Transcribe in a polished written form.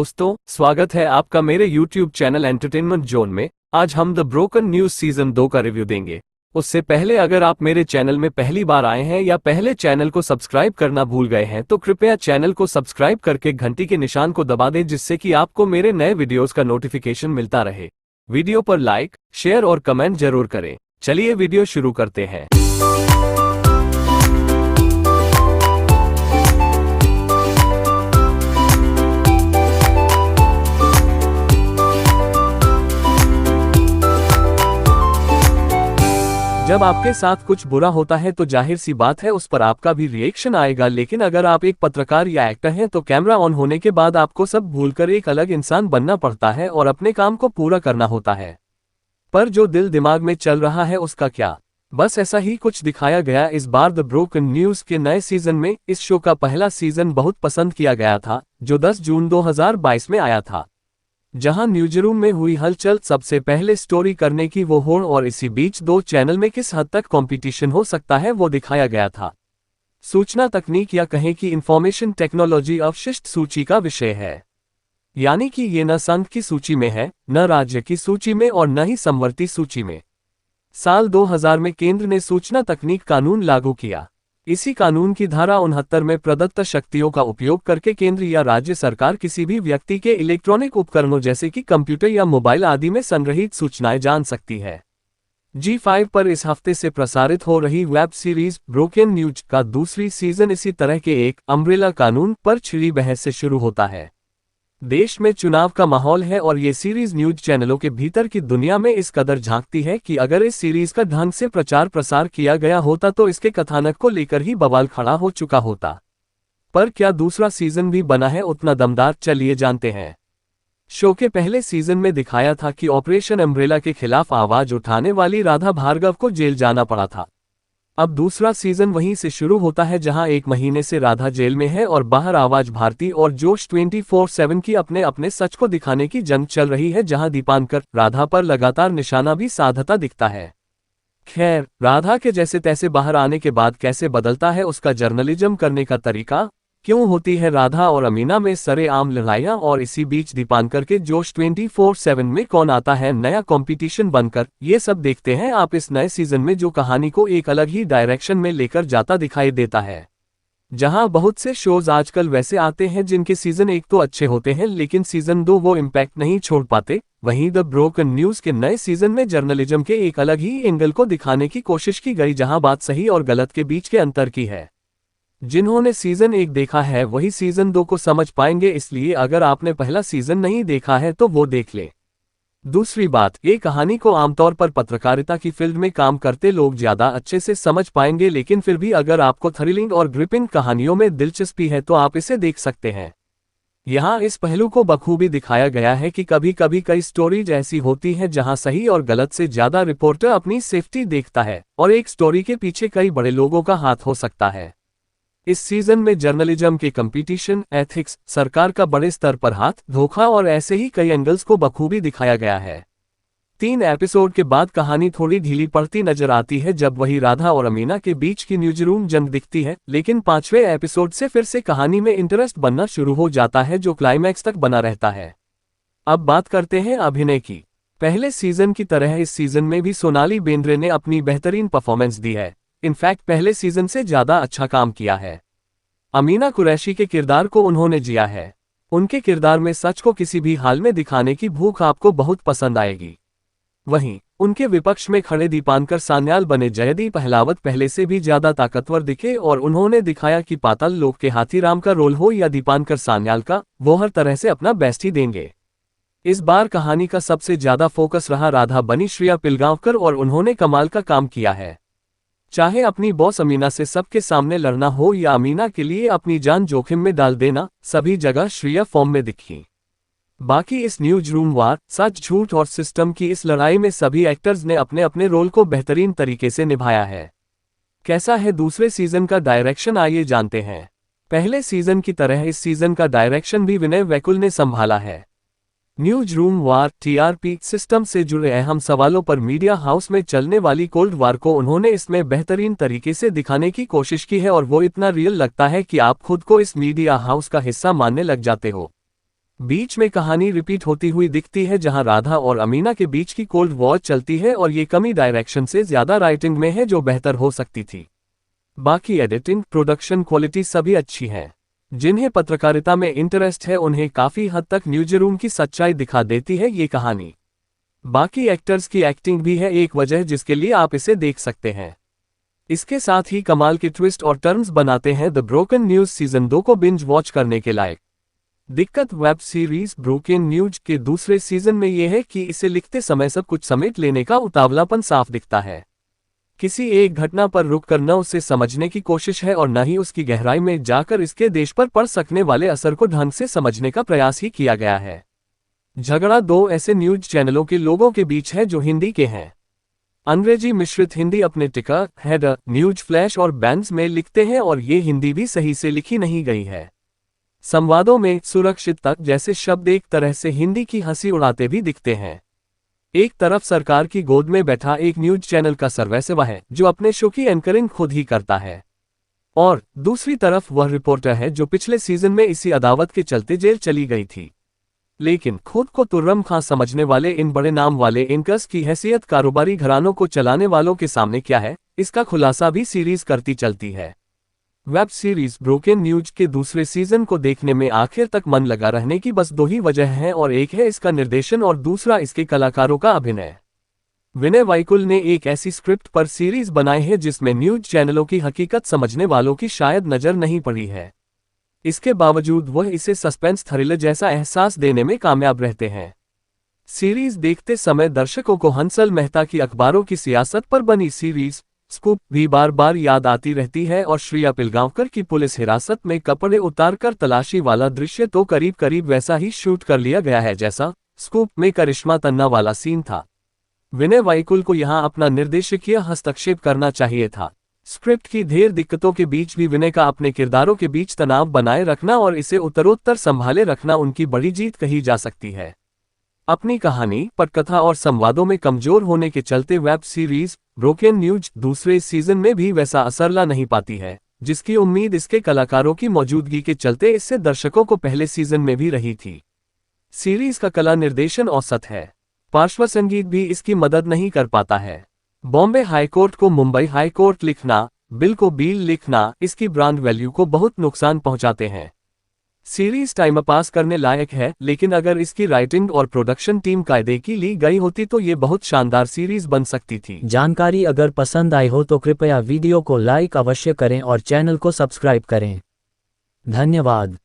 दोस्तों, स्वागत है आपका मेरे YouTube चैनल एंटरटेनमेंट जोन में। आज हम द ब्रोकन न्यूज सीजन 2 का रिव्यू देंगे। उससे पहले अगर आप मेरे चैनल में पहली बार आए हैं या पहले चैनल को सब्सक्राइब करना भूल गए हैं तो कृपया चैनल को सब्सक्राइब करके घंटी के निशान को दबा दें, जिससे कि आपको मेरे नए वीडियोस का नोटिफिकेशन मिलता रहे। वीडियो पर लाइक, शेयर और कमेंट जरूर करें। चलिए वीडियो शुरू करते हैं। जब आपके साथ कुछ बुरा होता है तो जाहिर सी बात है उस पर आपका भी रिएक्शन आएगा, लेकिन अगर आप एक पत्रकार या एक्टर हैं तो कैमरा ऑन होने के बाद आपको सब भूलकर एक अलग इंसान बनना पड़ता है और अपने काम को पूरा करना होता है। पर जो दिल दिमाग में चल रहा है उसका क्या? बस ऐसा ही कुछ दिखाया गया इस बार द ब्रोकन न्यूज के नए सीजन में। इस शो का पहला सीजन बहुत पसंद किया गया था, जो 10 जून 2022 में आया था। जहां न्यूज़रूम में हुई हलचल सबसे पहले स्टोरी करने की वो होड़ और इसी बीच दो चैनल में किस हद तक कंपटीशन हो सकता है वो दिखाया गया था। सूचना तकनीक या कहें कि इंफॉर्मेशन टेक्नोलॉजी अवशिष्ट सूची का विषय है, यानी कि ये न संघ की सूची में है, न राज्य की सूची में और न ही समवर्ती सूची में। साल 2000 में केंद्र ने सूचना तकनीक कानून लागू किया। इसी कानून की धारा 69 में प्रदत्त शक्तियों का उपयोग करके केंद्र या राज्य सरकार किसी भी व्यक्ति के इलेक्ट्रॉनिक उपकरणों जैसे कि कंप्यूटर या मोबाइल आदि में संग्रहित सूचनाएं जान सकती है। G5 पर इस हफ्ते से प्रसारित हो रही वेब सीरीज ब्रोकन न्यूज का दूसरी सीजन इसी तरह के एक अम्ब्रेला कानून पर छिड़ी बहस से शुरू होता है। देश में चुनाव का माहौल है और ये सीरीज न्यूज चैनलों के भीतर की दुनिया में इस कदर झांकती है कि अगर इस सीरीज का ढंग से प्रचार प्रसार किया गया होता तो इसके कथानक को लेकर ही बवाल खड़ा हो चुका होता। पर क्या दूसरा सीजन भी बना है उतना दमदार? चलिए जानते हैं। शो के पहले सीजन में दिखाया था कि ऑपरेशन अम्ब्रेला के खिलाफ आवाज उठाने वाली राधा भार्गव को जेल जाना पड़ा था। अब दूसरा सीजन वहीं से शुरू होता है जहां 1 महीने से राधा जेल में है और बाहर आवाज भारती और जोश 24/7 की अपने अपने सच को दिखाने की जंग चल रही है, जहां दीपांकर राधा पर लगातार निशाना भी साधता दिखता है। खैर, राधा के जैसे तैसे बाहर आने के बाद कैसे बदलता है उसका जर्नलिज्म करने का तरीका, क्यों होती है राधा और अमीना में सरेआम लड़ाइयां और इसी बीच दीपांकर के जोश 24/7 में कौन आता है नया कंपटीशन बनकर, ये सब देखते हैं आप इस नए सीजन में, जो कहानी को एक अलग ही डायरेक्शन में लेकर जाता दिखाई देता है। जहां बहुत से शोज आजकल वैसे आते हैं जिनके सीजन 1 तो अच्छे होते हैं लेकिन सीजन 2 वो इम्पैक्ट नहीं छोड़ पाते, वहीं द ब्रोकन न्यूज के नए सीजन में जर्नलिज्म के एक अलग ही एंगल को दिखाने की कोशिश की गई, जहां बात सही और गलत के बीच के अंतर की है। जिन्होंने सीजन 1 देखा है वही सीजन 2 को समझ पाएंगे, इसलिए अगर आपने पहला सीजन नहीं देखा है तो वो देख ले। दूसरी बात, ये कहानी को आमतौर पर पत्रकारिता की फील्ड में काम करते लोग ज्यादा अच्छे से समझ पाएंगे, लेकिन फिर भी अगर आपको थ्रिलिंग और ग्रिपिंग कहानियों में दिलचस्पी है तो आप इसे देख सकते हैं। यहाँ इस पहलू को बखूबी दिखाया गया है कि कभी कभी कई स्टोरीज ऐसी होती हैं जहां सही और गलत से ज्यादा रिपोर्टर अपनी सेफ्टी देखता है और एक स्टोरी के पीछे कई बड़े लोगों का हाथ हो सकता है। इस सीजन में जर्नलिज्म के कंपटीशन, एथिक्स, सरकार का बड़े स्तर पर हाथ, धोखा और ऐसे ही कई एंगल्स को बखूबी दिखाया गया है। 3 एपिसोड के बाद कहानी थोड़ी ढीली पड़ती नजर आती है जब वही राधा और अमीना के बीच की न्यूज़रूम जंग दिखती है, लेकिन 5वें एपिसोड से फिर से कहानी में इंटरेस्ट बनना शुरू हो जाता है जो क्लाइमैक्स तक बना रहता है। अब बात करते हैं अभिनय की। पहले सीजन की तरह इस सीजन में भी सोनाली बेंद्रे ने अपनी बेहतरीन परफॉर्मेंस दी है। इनफैक्ट पहले सीजन से ज्यादा अच्छा काम किया है। अमीना कुरैशी के किरदार को उन्होंने जिया है। उनके किरदार में सच को किसी भी हाल में दिखाने की भूख आपको बहुत पसंद आएगी। वहीं उनके विपक्ष में खड़े दीपांकर सान्याल बने जयदीप अहलावत पहले से भी ज्यादा ताकतवर दिखे और उन्होंने दिखाया कि पाताल लोक के हाथीराम का रोल हो या दीपांकर सान्याल का, वो हर तरह से अपना बेस्ट ही देंगे। इस बार कहानी का सबसे ज्यादा फोकस रहा राधा बनी श्रिया पिलगांवकर और उन्होंने कमाल का काम किया है। चाहे अपनी बॉस अमीना से सबके सामने लड़ना हो या अमीना के लिए अपनी जान जोखिम में डाल देना, सभी जगह श्रिया फॉर्म में दिखी। बाकी इस न्यूज रूम वार, सच झूठ और सिस्टम की इस लड़ाई में सभी एक्टर्स ने अपने अपने रोल को बेहतरीन तरीके से निभाया है। कैसा है दूसरे सीजन का डायरेक्शन, आइए जानते हैं। पहले सीजन की तरह इस सीजन का डायरेक्शन भी विनय वैकुल ने संभाला है। न्यूज रूम वार, टीआरपी सिस्टम से जुड़े अहम सवालों पर मीडिया हाउस में चलने वाली कोल्ड वार को उन्होंने इसमें बेहतरीन तरीके से दिखाने की कोशिश की है और वो इतना रियल लगता है कि आप खुद को इस मीडिया हाउस का हिस्सा मानने लग जाते हो। बीच में कहानी रिपीट होती हुई दिखती है, जहां राधा और अमीना के बीच की कोल्ड वॉर चलती है और ये कमी डायरेक्शन से ज्यादा राइटिंग में है जो बेहतर हो सकती थी। बाकी एडिटिंग, प्रोडक्शन क्वालिटी सभी अच्छी है। जिन्हें पत्रकारिता में इंटरेस्ट है उन्हें काफी हद तक न्यूज़रूम की सच्चाई दिखा देती है ये कहानी। बाकी एक्टर्स की एक्टिंग भी है एक वजह जिसके लिए आप इसे देख सकते हैं। इसके साथ ही कमाल के ट्विस्ट और टर्न्स बनाते हैं द ब्रोकन न्यूज सीजन 2 को बिंज वॉच करने के लायक। दिक्कत वेब सीरीज ब्रोकन न्यूज के दूसरे सीजन में यह है कि इसे लिखते समय सब कुछ समेट लेने का उतावलापन साफ दिखता है। किसी एक घटना पर रुककर न उसे समझने की कोशिश है और न ही उसकी गहराई में जाकर इसके देश पर पड़ सकने वाले असर को ढंग से समझने का प्रयास ही किया गया है। झगड़ा दो ऐसे न्यूज चैनलों के लोगों के बीच है जो हिंदी के हैं। अंग्रेजी मिश्रित हिंदी अपने टिकर, हेडर, न्यूज फ्लैश और बैंड्स में लिखते हैं और ये हिंदी भी सही से लिखी नहीं गई है। संवादों में सुरक्षित तक जैसे शब्द एक तरह से हिंदी की हंसी उड़ाते भी दिखते हैं। एक तरफ सरकार की गोद में बैठा एक न्यूज चैनल का सर्वस्व है जो अपने शो की एंकरिंग खुद ही करता है, और दूसरी तरफ वह रिपोर्टर है जो पिछले सीजन में इसी अदावत के चलते जेल चली गई थी। लेकिन खुद को तुर्रम खां समझने वाले इन बड़े नाम वाले एंकर्स की हैसियत कारोबारी घरानों को चलाने वालों के सामने क्या है, इसका खुलासा भी सीरीज करती चलती है। वेब सीरीज ब्रोकन न्यूज के दूसरे सीजन को देखने में आखिर तक मन लगा रहने की बस दो ही वजह हैं, और एक है इसका निर्देशन और दूसरा इसके कलाकारों का अभिनय। विनय वाइकुल ने एक ऐसी स्क्रिप्ट पर सीरीज बनाई है जिसमें न्यूज चैनलों की हकीकत समझने वालों की शायद नजर नहीं पड़ी है। इसके बावजूद वह इसे सस्पेंस थ्रिलर जैसा एहसास देने में कामयाब रहते हैं। सीरीज देखते समय दर्शकों को हंसल मेहता की अखबारों की सियासत पर बनी सीरीज स्कूप भी बार बार याद आती रहती है, और श्रिया पिलगांवकर की पुलिस हिरासत में कपड़े उतारकर तलाशी वाला दृश्य तो करीब करीब वैसा ही शूट कर लिया गया है जैसा स्कूप में करिश्मा तन्ना वाला सीन था। विनय वाइकुल को यहां अपना निर्देशकीय हस्तक्षेप करना चाहिए था। स्क्रिप्ट की ढेर दिक्कतों के बीच भी विनय का अपने किरदारों के बीच तनाव बनाए रखना और इसे उत्तरोत्तर संभाले रखना उनकी बड़ी जीत कही जा सकती है। अपनी कहानी, पटकथा और संवादों में कमजोर होने के चलते वेब सीरीज ब्रोकन न्यूज दूसरे सीजन में भी वैसा असर ला नहीं पाती है जिसकी उम्मीद इसके कलाकारों की मौजूदगी के चलते इससे दर्शकों को पहले सीजन में भी रही थी। सीरीज का कला निर्देशन औसत है, पार्श्व संगीत भी इसकी मदद नहीं कर पाता है। बॉम्बे हाईकोर्ट को मुंबई हाईकोर्ट लिखना, बिल को बील लिखना इसकी ब्रांड वैल्यू को बहुत नुकसान पहुंचाते हैं। सीरीज टाइम पास करने लायक है, लेकिन अगर इसकी राइटिंग और प्रोडक्शन टीम कायदे की ली गई होती तो ये बहुत शानदार सीरीज बन सकती थी। जानकारी अगर पसंद आई हो तो कृपया वीडियो को लाइक अवश्य करें और चैनल को सब्सक्राइब करें। धन्यवाद।